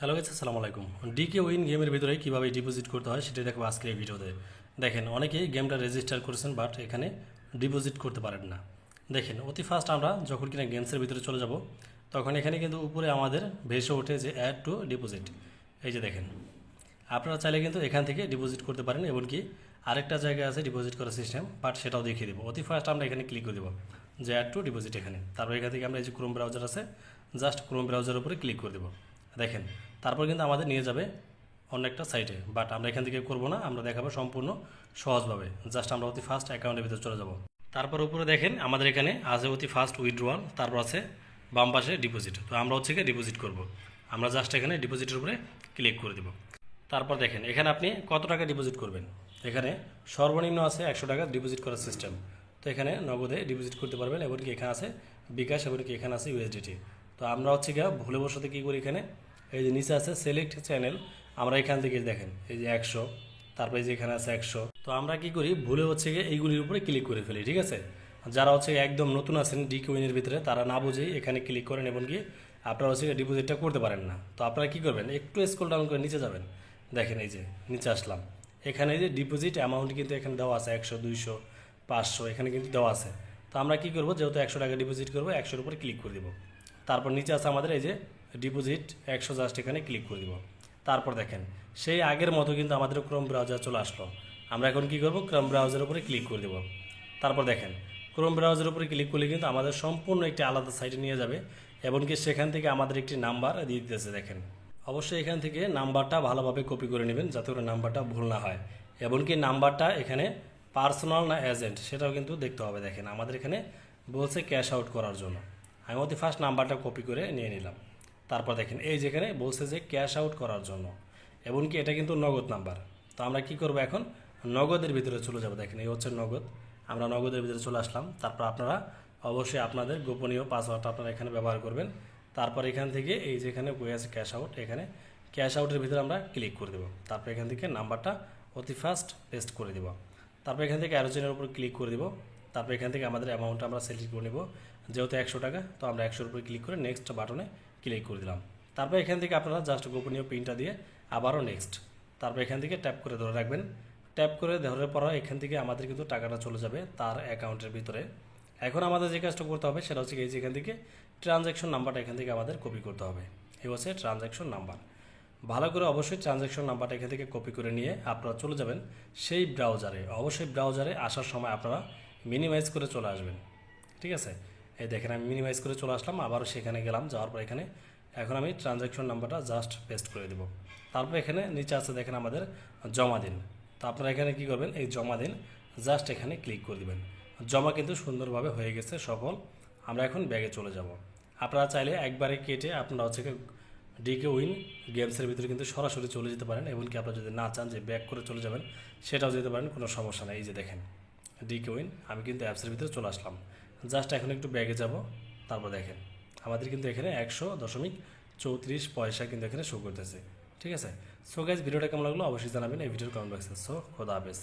Hello guys, আসসালামু আলাইকুম। Decay win গেমের ভিতরে কীভাবে ডিপোজিট করতে হয় সেটা দেখো আজকের এই ভিডিওতে। দেখেন, অনেকেই গেমটা রেজিস্টার করেছেন বাট এখানে ডিপোজিট করতে পারেন না। দেখেন, অতি ফার্স্ট আমরা যখন কিনা গেমসের ভিতরে চলে যাব তখন এখানে কিন্তু উপরে আমাদের ভেসে ওঠে যে অ্যাড টু ডিপোজিট। এই যে দেখেন, আপনারা চাইলে কিন্তু এখান থেকে ডিপোজিট করতে পারেন, এমনকি আরেকটা জায়গায় আছে ডিপোজিট করার সিস্টেম, বাট সেটাও দেখিয়ে দেবো। অতি ফার্স্ট আমরা এখানে ক্লিক করে দেবো যে অ্যাড টু ডিপোজিট এখানে। তারপর এখান থেকে আমরা এই যে ক্রোম ব্রাউজার আছে, জাস্ট ক্রোম ব্রাউজারের উপরে ক্লিক করে দেবো। দেখেন, তারপর কিন্তু আমাদের নিয়ে যাবে অন্য একটা সাইটে, বাট আমরা এখান থেকে করবো না, আমরা দেখাবো সম্পূর্ণ সহজভাবে। জাস্ট আমরা অতি ফার্স্ট অ্যাকাউন্টের ভিতরে চলে যাব। তারপর উপরে দেখেন আমাদের এখানে আছে অতি ফার্স্ট উইথড্রয়াল, তারপর আছে বাম পাশে ডিপোজিট। তো আমরা হচ্ছে গিয়ে ডিপোজিট করব। আমরা জাস্ট এখানে ডিপোজিটের উপরে ক্লিক করে দেব। তারপর দেখেন এখানে আপনি কত টাকা ডিপোজিট করবেন। এখানে সর্বনিম্ন আছে 100 টাকা ডিপোজিট করার সিস্টেম। তো এখানে নগদে ডিপোজিট করতে পারবেন, এমনকি এখানে আছে বিকাশ, এমনকি এখানে আছে ইউএসডিটি। তো আমরা হচ্ছে গিয়ে ভুলে বসতে কী করি, এখানে এই যে নিচে আছে সিলেক্ট চ্যানেল, আমরা এখান থেকে দেখেন এই যে 100, তারপরে যে এখানে আছে 100। তো আমরা কি করি, ভুলে হচ্ছে গিয়ে এইগুলির উপরে ক্লিক করে ফেলি, ঠিক আছে। যারা হচ্ছে একদম নতুন আছেন ডিকে উইনের ভিতরে, তারা না বুঝেই এখানে ক্লিক করেন, এমনকি আপনারা হচ্ছে ডিপোজিটটা করতে পারেন না। তো আপনারা কী করবেন, একটু স্ক্রল ডাউন করে নিচে যাবেন। দেখেন এই যে নিচে আসলাম, এখানে এই যে ডিপোজিট অ্যামাউন্ট কিন্তু এখানে দেওয়া আছে 100, 200, 500 এখানে কিন্তু দেওয়া আছে। তো আমরা কী করবো, যেহেতু 100 টাকা ডিপোজিট করবো, 100-র উপরে ক্লিক করে দেবো। তারপর নিচে আছে আমাদের এই যে ডিপোজিট 100, জাস্ট এখানে ক্লিক করে দিব। তারপর দেখেন সেই আগের মতো কিন্তু আমাদের ক্রোম ব্রাউজার চলে আসলো। আমরা এখন কি করব, ক্রোম ব্রাউজারের উপরে ক্লিক করে দেব। তারপর দেখেন ক্রোম ব্রাউজারের উপরে ক্লিক করলে কিন্তু আমাদের সম্পূর্ণ একটি আলাদা সাইটে নিয়ে যাবে, এমনকি সেখান থেকে আমাদের একটি নাম্বার দিয়ে দিতেছে। দেখেন, অবশ্যই এখান থেকে নাম্বারটা ভালোভাবে কপি করে নেবেন যাতে করে নাম্বারটা ভুল না হয়, এমনকি নাম্বারটা এখানে পার্সোনাল না এজেন্ট সেটাও কিন্তু দেখতে হবে। দেখেন আমাদের এখানে বলছে ক্যাশ আউট করার জন্য, আমি অতি ফার্স্ট নাম্বারটা কপি করে নিয়ে নিলাম। তারপর দেখেন এই যেখানে বলছে যে ক্যাশ আউট করার জন্য, এমনকি এটা কিন্তু নগদ নাম্বার। তো আমরা কি করব, এখন নগদের ভিতরে চলে যাব। দেখেন এই হচ্ছে নগদ, আমরা নগদের ভিতরে চলে আসলাম। তারপর আপনারা অবশ্যই আপনাদের গোপনীয় পাসওয়ার্ডটা আপনারা এখানে ব্যবহার করবেন। তারপর এখান থেকে এই যেখানে বই আছে ক্যাশ আউট, এখানে ক্যাশ আউটের ভিতরে আমরা ক্লিক করে দেবো। তারপর এখান থেকে নাম্বারটা অতি ফার্স্ট পেস্ট করে দেবো। তারপর এখান থেকে অ্যারোজেনের উপর ক্লিক করে দেবো। তারপর এখান থেকে আমাদের অ্যামাউন্টটা আমরা সিলেক্ট করে নেব, যেহেতু 100 টাকা, তো আমরা 100-র উপরে ক্লিক করে নেক্সট বাটনে ক্লিক করে দিলাম। তারপর এখান থেকে আপনারা জাস্ট গোপনীয় পিনটা দিয়ে আবারও নেক্সট, তারপর এখান থেকে ট্যাপ করে ধরে রাখবেন। ট্যাপ করে ধরে পর এখান থেকে আমাদের কিন্তু টাকাটা চলে যাবে তার অ্যাকাউন্টের ভিতরে। এখন আমাদের যে কাজটা করতে হবে সেটা হচ্ছে এই যে এখান থেকে ট্রানজ্যাকশন নাম্বারটা এখান থেকে আমাদের কপি করতে হবে। এই হচ্ছে ট্রানজ্যাকশন নাম্বার। ভালো করে অবশ্যই ট্রানজ্যাকশন নাম্বারটা এখান থেকে কপি করে নিয়ে আপনারা চলে যাবেন সেই ব্রাউজারে। অবশ্যই ব্রাউজারে আসার সময় আপনারা মিনিমাইজ করে চলে আসবেন, ঠিক আছে। এই দেখেন আমি মিনিমাইজ করে চলে আসলাম, আবারও সেখানে গেলাম, যাওয়ার পর এখানে এখন আমি ট্রানজ্যাকশন নাম্বারটা জাস্ট পেস্ট করে দেবো। তারপর এখানে নিচে আছে দেখেন আমাদের জমা দিন। তো আপনারা এখানে কী করবেন, এই জমা দিন জাস্ট এখানে ক্লিক করে দেবেন। জমা কিন্তু সুন্দরভাবে হয়ে গেছে সফল। আমরা এখন ব্যাগে চলে যাব। আপনারা চাইলে একবারে কেটে আপনারা হচ্ছে ডিকে উইন গেমসের ভিতরে কিন্তু সরাসরি চলে যেতে পারেন, এমনকি আপনারা যদি না চান যে ব্যাক করে চলে যাবেন সেটাও যেতে পারেন, কোনো সমস্যা নেই। এই যে দেখেন ডিকে উইন, আমি কিন্তু অ্যাপসের ভিতরে চলে আসলাম। জাস্ট এখন একটু ব্যাগে যাব। তারপর দেখেন আমাদের কিন্তু এখানে 100.34 কিন্তু এখানে শো করতেছে, ঠিক আছে। সো গাইজ, ভিডিওটা কেমন লাগলো অবশ্যই জানাবেন এই ভিডিওর কমেন্ট বক্সে। সো খোদা হাফেজ।